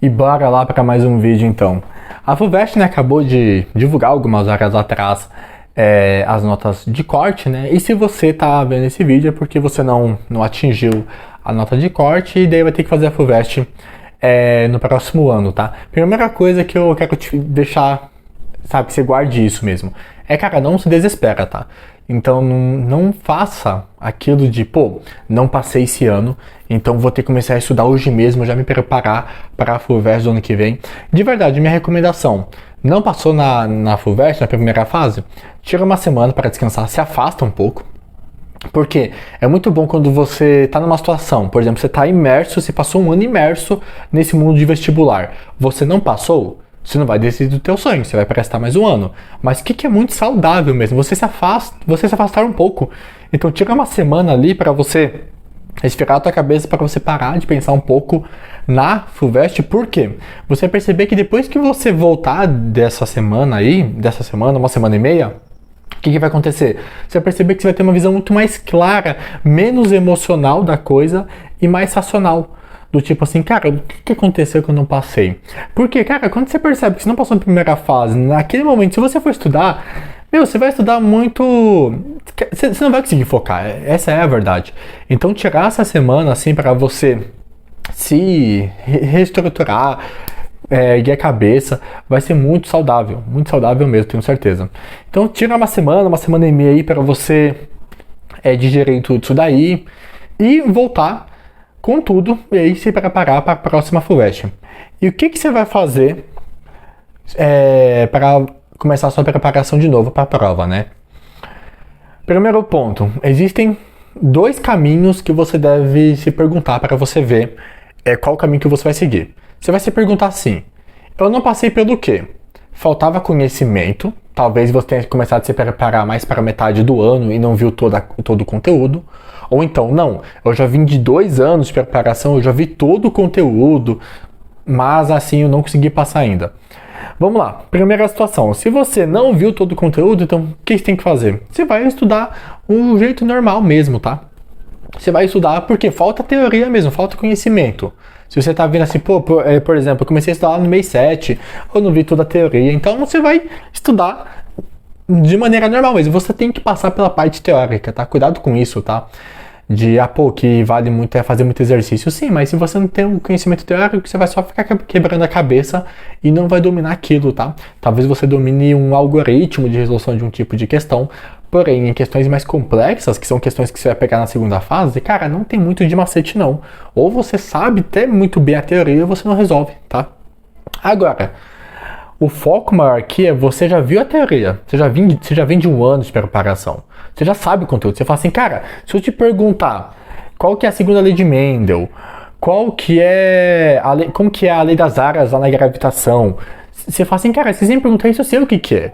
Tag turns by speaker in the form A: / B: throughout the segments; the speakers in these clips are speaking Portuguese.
A: E bora lá para mais um vídeo então. A FUVEST, né, acabou de divulgar algumas horas atrás as notas de corte, né? E se você tá vendo esse vídeo é porque você não atingiu a nota de corte e daí vai ter que fazer a FUVEST no próximo ano, tá? Primeira coisa que eu quero te deixar, sabe, que você guarde isso mesmo. Cara, não se desespera, tá? Então não faça aquilo de, pô, não passei esse ano, então vou ter que começar a estudar hoje mesmo, já me preparar para a FUVEST do ano que vem. De verdade, minha recomendação, não passou na FUVEST, na primeira fase, tira uma semana para descansar, se afasta um pouco. Porque é muito bom quando você está numa situação, por exemplo, você está imerso, você passou um ano imerso nesse mundo de vestibular, você não passou, você não vai desistir do teu sonho, você vai prestar mais um ano. Mas o que é muito saudável mesmo? Você se afastar um pouco. Então tira uma semana ali para você esfriar a tua cabeça, para você parar de pensar um pouco na FUVEST. Por quê? Você perceber que depois que você voltar dessa semana, uma semana e meia, o que vai acontecer? Você vai perceber que você vai ter uma visão muito mais clara, menos emocional da coisa e mais racional. Do tipo assim, cara, o que aconteceu que eu não passei? Porque, cara, quando você percebe que você não passou na primeira fase, naquele momento, se você for estudar, você vai estudar muito... Você não vai conseguir focar, essa é a verdade. Então, tirar essa semana, assim, para você se reestruturar, erguer a cabeça, vai ser muito saudável mesmo, tenho certeza. Então, tira uma semana e meia aí para você digerir tudo isso daí e voltar com tudo, e aí se preparar para a próxima FUVEST. E o que você vai fazer para começar a sua preparação de novo para a prova, né? Primeiro ponto, existem dois caminhos que você deve se perguntar para você ver qual caminho que você vai seguir. Você vai se perguntar assim, eu não passei pelo quê? Faltava conhecimento, talvez você tenha começado a se preparar mais para metade do ano e não viu todo o conteúdo. Ou então, não, eu já vim de 2 anos de preparação, eu já vi todo o conteúdo, mas assim eu não consegui passar ainda. Vamos lá, primeira situação, se você não viu todo o conteúdo, então o que você tem que fazer? Você vai estudar um jeito normal mesmo, tá? Você vai estudar porque falta teoria mesmo, falta conhecimento. Se você tá vendo assim, por exemplo, eu comecei a estudar no mês 7, eu não vi toda a teoria, então você vai estudar de maneira normal mesmo. Você tem que passar pela parte teórica, tá? Cuidado com isso, tá? Que vale muito fazer muito exercício. Sim, mas se você não tem um conhecimento teórico, você vai só ficar quebrando a cabeça e não vai dominar aquilo, tá? Talvez você domine um algoritmo de resolução de um tipo de questão, porém, em questões mais complexas, que são questões que você vai pegar na segunda fase, cara, não tem muito de macete não. Ou você sabe até muito bem a teoria ou você não resolve, tá? Agora, o foco maior aqui é você já viu a teoria, você já vem de um ano de preparação, você já sabe o conteúdo, você fala assim, cara, se eu te perguntar qual que é a segunda lei de Mendel, como que é a lei das áreas lá na gravitação, você fala assim, cara, se você me perguntar isso, eu sei o que é.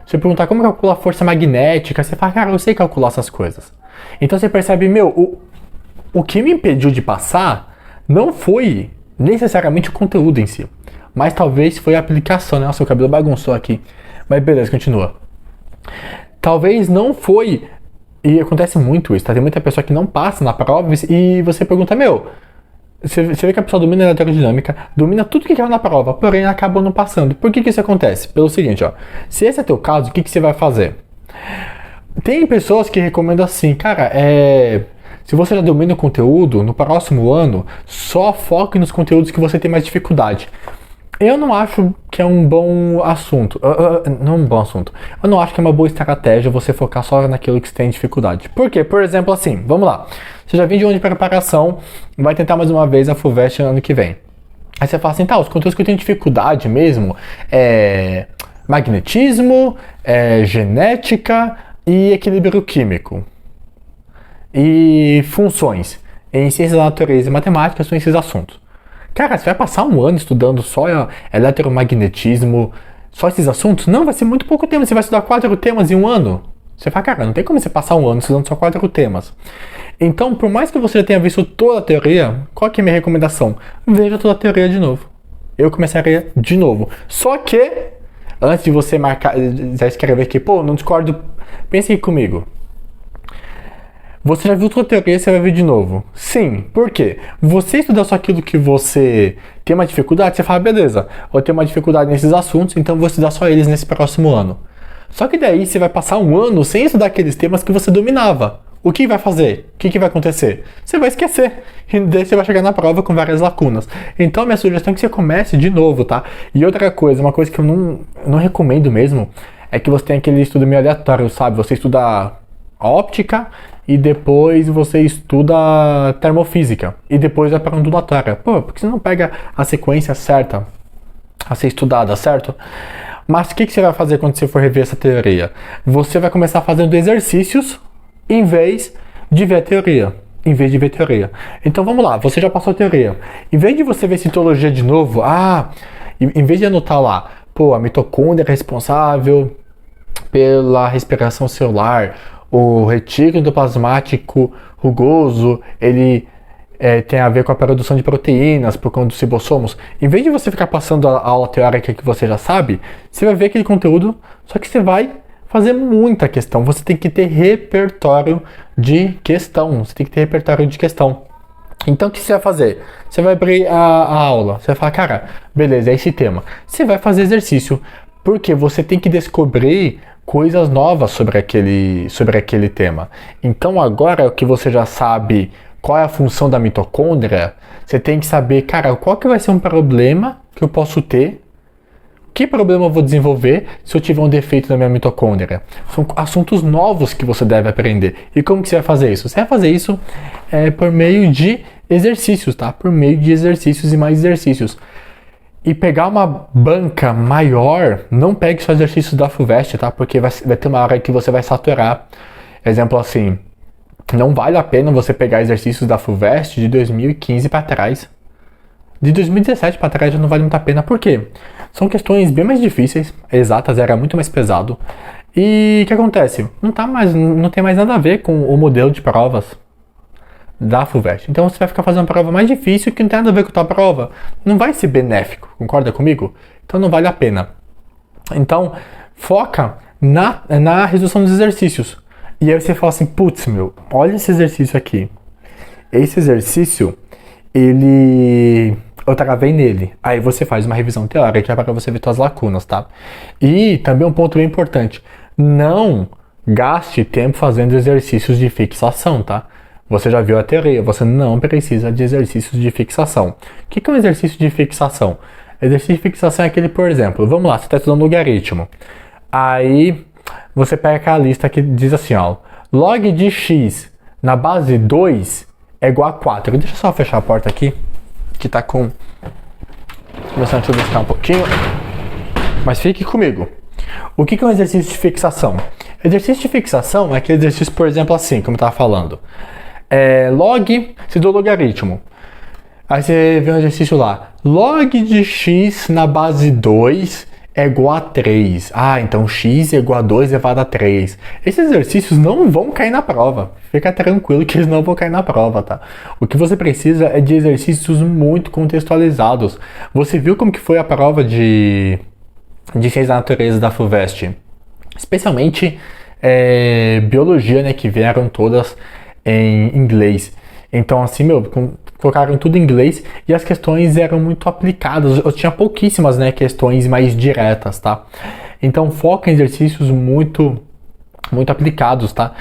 A: Se você perguntar como calcular a força magnética, você fala, cara, eu sei calcular essas coisas. Então você percebe, o que me impediu de passar não foi necessariamente o conteúdo em si, mas talvez foi a aplicação, né? Nossa, o cabelo bagunçou aqui. Mas beleza, continua. Talvez não foi, e acontece muito isso, tá? Tem muita pessoa que não passa na prova e você pergunta, você vê que a pessoa domina a eletrodinâmica, domina tudo que caiu na prova, porém acabou não passando. Por que isso acontece? Pelo seguinte, ó. Se esse é teu caso, o que você vai fazer? Tem pessoas que recomendam assim, cara, se você já domina o conteúdo, no próximo ano, só foque nos conteúdos que você tem mais dificuldade. Eu não acho que é um bom assunto. Não um bom assunto. Eu não acho que é uma boa estratégia você focar só naquilo que você tem dificuldade. Por quê? Por exemplo, assim, vamos lá. Você já vem de um ano de preparação, vai tentar mais uma vez a FUVEST ano que vem. Aí você fala assim, tá, os conteúdos que eu tenho dificuldade mesmo magnetismo, genética e equilíbrio químico. E funções. Em ciências da natureza e matemática são esses assuntos. Cara, você vai passar um ano estudando só eletromagnetismo, só esses assuntos? Não, vai ser muito pouco tempo. Você vai estudar 4 temas em um ano? Você fala, cara, não tem como você passar um ano estudando só 4 temas. Então, por mais que você já tenha visto toda a teoria, qual que é a minha recomendação? Veja toda a teoria de novo. Eu começaria de novo. Só que, antes de você já escrever aqui, não discordo, pense aqui comigo. Você já viu toda a teoria, você vai ver de novo? Sim. Por quê? Você estudar só aquilo que você tem uma dificuldade, você fala, beleza, eu tenho uma dificuldade nesses assuntos, então eu vou estudar só eles nesse próximo ano. Só que daí você vai passar um ano sem estudar aqueles temas que você dominava. O que vai fazer? O que vai acontecer? Você vai esquecer. E daí você vai chegar na prova com várias lacunas. Então, minha sugestão é que você comece de novo, tá? E outra coisa, uma coisa que eu não recomendo mesmo, é que você tenha aquele estudo meio aleatório, sabe? Você estuda óptica e depois você estuda termofísica. E depois vai para ondulatória. Pô, por que você não pega a sequência certa a ser estudada, certo? Mas o que você vai fazer quando você for rever essa teoria? Você vai começar fazendo exercícios em vez de ver a teoria. Então vamos lá, você já passou a teoria. Em vez de você ver citologia de novo, em vez de anotar lá, pô, a mitocôndria é responsável pela respiração celular, o retículo endoplasmático rugoso, ele tem a ver com a produção de proteínas por conta dos ribossomos. Em vez de você ficar passando a aula teórica que você já sabe, você vai ver aquele conteúdo, só que você vai fazer muita questão. Você tem que ter repertório de questão. Então o que você vai fazer? Você vai abrir a aula, você vai falar, cara, beleza, é esse tema. Você vai fazer exercício, porque você tem que descobrir coisas novas sobre aquele tema. Então agora que você já sabe qual é a função da mitocôndria, você tem que saber, cara, qual que vai ser um problema que eu posso ter. Que problema eu vou desenvolver se eu tiver um defeito na minha mitocôndria? São assuntos novos que você deve aprender. E como que você vai fazer isso? Você vai fazer isso por meio de exercícios, tá? Por meio de exercícios e mais exercícios. E pegar uma banca maior, não pegue só exercícios da FUVEST, tá? Porque vai ter uma hora que você vai saturar. Exemplo assim, não vale a pena você pegar exercícios da FUVEST de 2015 para trás. De 2017 para trás já não vale muito a pena. Por quê? São questões bem mais difíceis, exatas, era muito mais pesado. E o que acontece? Não tem mais nada a ver com o modelo de provas da FUVEST. Então você vai ficar fazendo uma prova mais difícil que não tem nada a ver com a tua prova. Não vai ser benéfico, concorda comigo? Então não vale a pena. Então foca na resolução dos exercícios. E aí você fala assim, putz, olha esse exercício aqui. Esse exercício, eu travei nele. Aí você faz uma revisão teórica para você ver suas lacunas, tá? E também um ponto bem importante. Não gaste tempo fazendo exercícios de fixação, tá? Você já viu a teoria, você não precisa de exercícios de fixação. O que é um exercício de fixação? Exercício de fixação é aquele, por exemplo, vamos lá, você está estudando logaritmo. Aí você pega aquela lista que diz assim, ó, log de x na base 2 é igual a 4. Deixa eu só fechar a porta aqui, que tá começando a chuviscar um pouquinho. Mas fique comigo. O que é um exercício de fixação? Exercício de fixação é aquele exercício, por exemplo, assim, como eu estava falando. Se do logaritmo. Aí você vê um exercício lá. Log de x na base 2 é igual a 3. Então x é igual a 2 elevado a 3. Esses exercícios não vão cair na prova. Fica tranquilo que eles não vão cair na prova, tá? O que você precisa é de exercícios muito contextualizados. Você viu como que foi a prova de Ciências da Natureza da FUVEST? Especialmente biologia, né? Que vieram todas em inglês. Então, assim, colocaram tudo em inglês e as questões eram muito aplicadas. Eu tinha pouquíssimas, né, questões mais diretas, tá? Então, foca em exercícios muito aplicados, tá?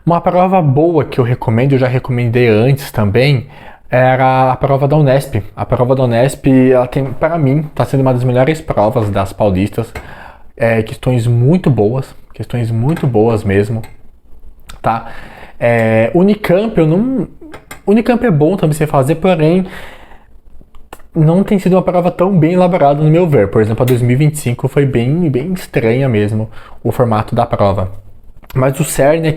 A: Uma prova boa que eu recomendo, eu já recomendei antes também, era a prova da Unesp. A prova da Unesp, ela tem, para mim, tá sendo uma das melhores provas das paulistas. Questões muito boas mesmo, tá? Unicamp, Unicamp é bom também você fazer, porém não tem sido uma prova tão bem elaborada no meu ver. Por exemplo, a 2025 foi bem estranha mesmo o formato da prova. Mas o cerne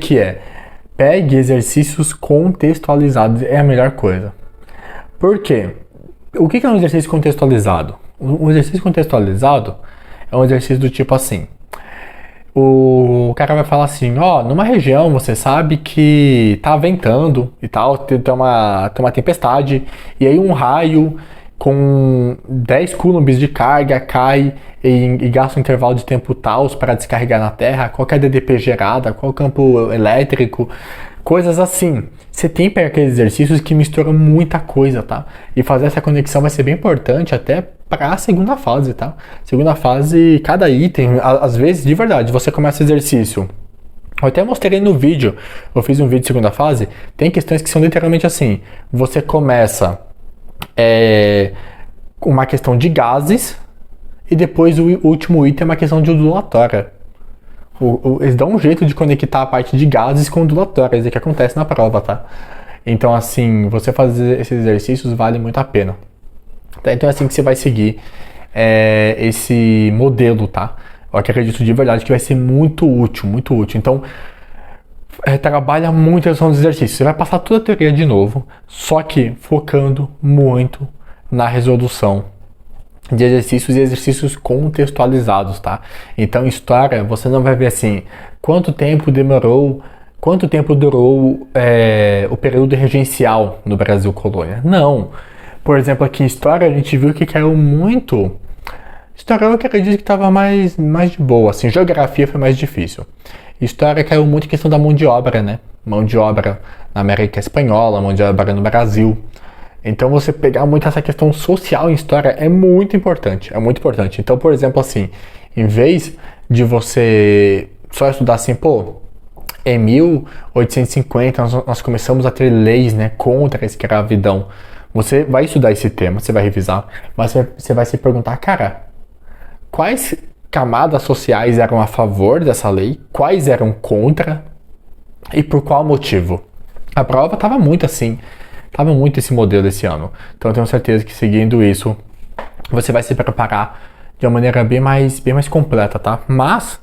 A: pegue exercícios contextualizados, é a melhor coisa. Por quê? O que é um exercício contextualizado? Um exercício contextualizado é um exercício do tipo assim. O cara vai falar assim, numa região você sabe que tá ventando e tal, tem uma tempestade, e aí um raio com 10 coulombs de carga cai e gasta um intervalo de tempo tal para descarregar na Terra, qual que é a DDP gerada, qual o campo elétrico, Coisas assim. Você tem aqueles exercícios que misturam muita coisa, tá? E fazer essa conexão vai ser bem importante até para a segunda fase, tá? Segunda fase, cada item, às vezes, de verdade, você começa exercício. Eu até mostrei no vídeo, eu fiz um vídeo de segunda fase, tem questões que são literalmente assim. Você começa uma questão de gases e depois o último item é uma questão de ondulatória. Eles dão um jeito de conectar a parte de gases com ondulatórias, é que acontece na prova, tá? Então, assim, você fazer esses exercícios vale muito a pena. Tá? Então é assim que você vai seguir esse modelo, tá? Eu acredito de verdade que vai ser muito útil, muito útil. Então, trabalha muito a questão dos exercícios. Você vai passar toda a teoria de novo, só que focando muito na resolução de exercícios e exercícios contextualizados, tá? Então, história, você não vai ver assim, quanto tempo durou o período regencial no Brasil colônia. Não. Por exemplo, aqui em história, a gente viu que caiu muito. História eu acredito que estava mais de boa, assim, geografia foi mais difícil. História caiu muito em questão da mão de obra, né? Mão de obra na América Espanhola, mão de obra no Brasil. Então você pegar muito essa questão social em história é muito importante, é muito importante. Então, por exemplo, assim, em vez de você só estudar assim, em 1850 nós começamos a ter leis, né, contra a escravidão. Você vai estudar esse tema, você vai revisar, mas você vai se perguntar, cara, quais camadas sociais eram a favor dessa lei, quais eram contra e por qual motivo? A prova estava muito assim. Tava muito esse modelo esse ano. Então eu tenho certeza que seguindo isso, você vai se preparar de uma maneira bem mais completa, tá? Mas,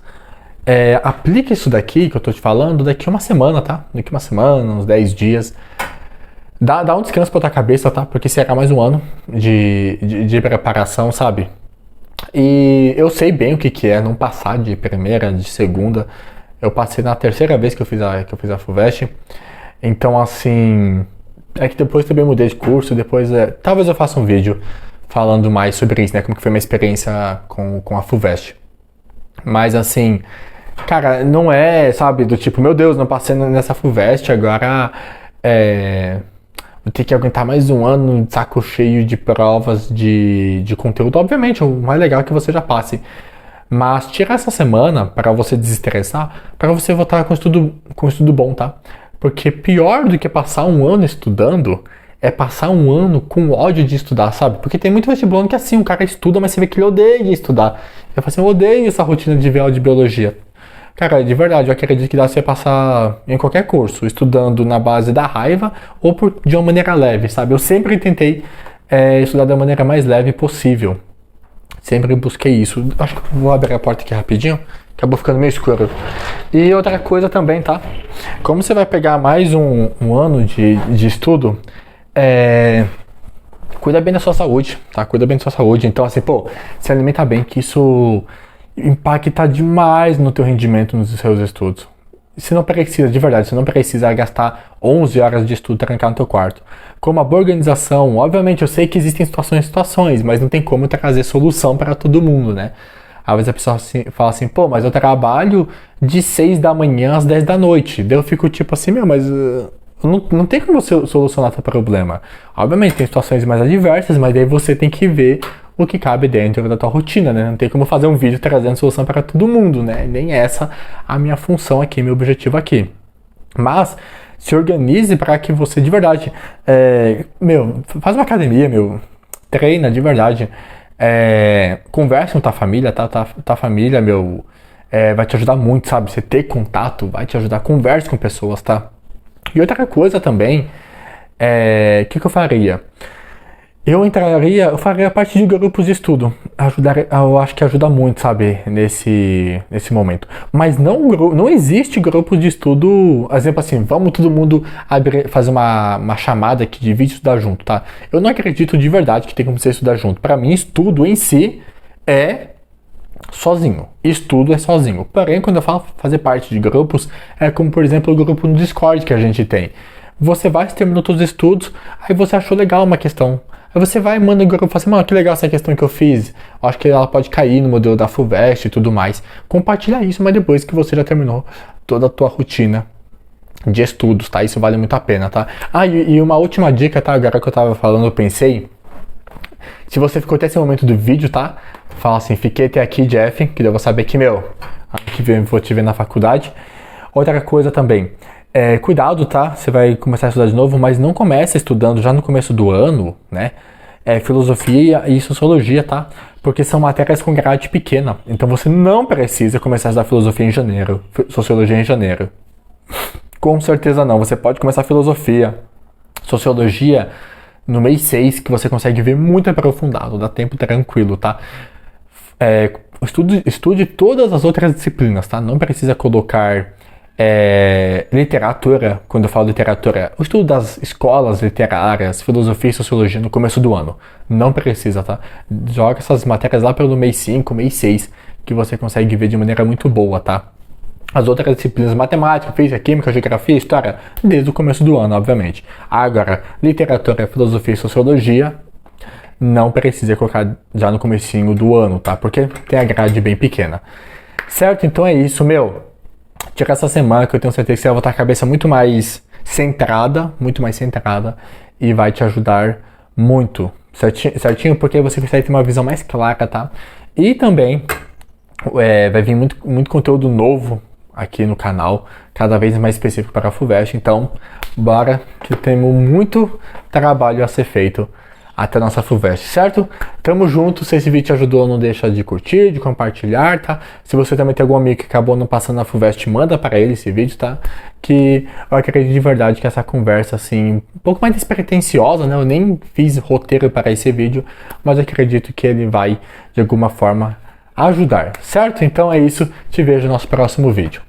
A: aplique isso daqui que eu tô te falando daqui uma semana, tá? Daqui uma semana, uns 10 dias. Dá um descanso pra tua cabeça, tá? Porque será mais um ano de preparação, sabe? E eu sei bem o que é não passar de primeira, de segunda. Eu passei na terceira vez que eu fiz a FUVEST. Então, assim... É que depois também mudei de curso, depois talvez eu faça um vídeo falando mais sobre isso, né? Como que foi minha experiência com a FUVEST. Mas assim, cara, não é, sabe, do tipo, meu Deus, não passei nessa FUVEST, agora vou ter que aguentar mais um ano de saco cheio de provas de conteúdo. Obviamente, o mais legal é que você já passe. Mas tira essa semana para você desestressar, para você voltar com estudo bom, tá? Porque pior do que passar um ano estudando é passar um ano com ódio de estudar, sabe? Porque tem muito vestibulando que assim, o cara estuda, mas você vê que ele odeia estudar. Eu falo assim, eu odeio essa rotina de aula de biologia. Cara, de verdade, eu acredito que dá pra você passar em qualquer curso, estudando na base da raiva ou de uma maneira leve, sabe? Eu sempre tentei estudar da maneira mais leve possível. Sempre busquei isso. Acho que vou abrir a porta aqui rapidinho. Acabou ficando meio escuro. E outra coisa também, tá? Como você vai pegar mais um ano de estudo, cuida bem da sua saúde, tá? Cuida bem da sua saúde. Então, assim, se alimenta bem, que isso impacta demais no teu rendimento nos seus estudos. Você não precisa, de verdade, você não precisa gastar 11 horas de estudo trancar no teu quarto. Com uma boa organização, obviamente eu sei que existem situações, mas não tem como trazer solução para todo mundo, né? Às vezes a pessoa fala assim, mas eu trabalho de 6 da manhã às 10 da noite. Daí eu fico tipo assim, mas não tem como você solucionar teu problema. Obviamente tem situações mais adversas, mas daí você tem que ver o que cabe dentro da tua rotina, né? Não tem como fazer um vídeo trazendo solução para todo mundo, né? Nem essa a minha função aqui, meu objetivo aqui. Mas se organize para que você de verdade, faz uma academia, treina de verdade. Converse com tua família, tá? Tua família, vai te ajudar muito, sabe? Você ter contato vai te ajudar. Converse com pessoas, tá? E outra coisa também, que eu faria? Eu faria parte de grupos de estudo. Eu acho que ajuda muito, sabe? Nesse momento. Mas não existe grupo de estudo, exemplo assim, vamos todo mundo fazer uma chamada aqui de vídeo e estudar junto, tá? Eu não acredito de verdade que tem como você estudar junto. Para mim, estudo em si é sozinho. Estudo é sozinho. Porém, quando eu falo fazer parte de grupos, é como, por exemplo, o grupo no Discord que a gente tem. Você vai, terminou todos os estudos, aí você achou legal uma questão. Aí você vai e manda no grupo e fala assim, mano, que legal essa questão que eu fiz. Acho que ela pode cair no modelo da FUVEST e tudo mais. Compartilha isso, mas depois que você já terminou toda a tua rotina de estudos, tá? Isso vale muito a pena, tá? Ah, e uma última dica, tá? Agora que eu tava falando, eu pensei. Se você ficou até esse momento do vídeo, tá? Fala assim, fiquei até aqui, Jeff, que eu vou saber que, ano que vem eu vou te ver na faculdade. Outra coisa também, cuidado, tá? Você vai começar a estudar de novo, mas não comece estudando já no começo do ano, né? Filosofia e sociologia, tá? Porque são matérias com grade pequena. Então você não precisa começar a estudar filosofia em janeiro, sociologia em janeiro. Com certeza não. Você pode começar filosofia, sociologia no mês 6, que você consegue ver muito aprofundado, dá tempo tranquilo, tá? Estude todas as outras disciplinas, tá? Não precisa colocar literatura, quando eu falo literatura, o estudo das escolas literárias, filosofia e sociologia no começo do ano. Não precisa, tá? Joga essas matérias lá pelo mês 5, mês 6, que você consegue ver de maneira muito boa, tá? As outras disciplinas, matemática, física, química, geografia, história, desde o começo do ano, obviamente. Agora, literatura, filosofia e sociologia, não precisa colocar já no comecinho do ano, tá? Porque tem a grade bem pequena. Certo? Então é isso, Tira essa semana que eu tenho certeza que você vai voltar a cabeça muito mais centrada e vai te ajudar muito, certinho? Porque você consegue ter uma visão mais clara, tá? E também vai vir muito conteúdo novo aqui no canal, cada vez mais específico para a FUVEST, então bora que temos muito trabalho a ser feito até a nossa FUVEST, certo? Tamo junto, se esse vídeo te ajudou, não deixa de curtir, de compartilhar, tá? Se você também tem algum amigo que acabou não passando na FUVEST, manda para ele esse vídeo, tá? Que eu acredito de verdade que essa conversa, assim, um pouco mais despretensiosa, né? Eu nem fiz roteiro para esse vídeo, mas eu acredito que ele vai, de alguma forma, ajudar, certo? Então é isso, te vejo no nosso próximo vídeo.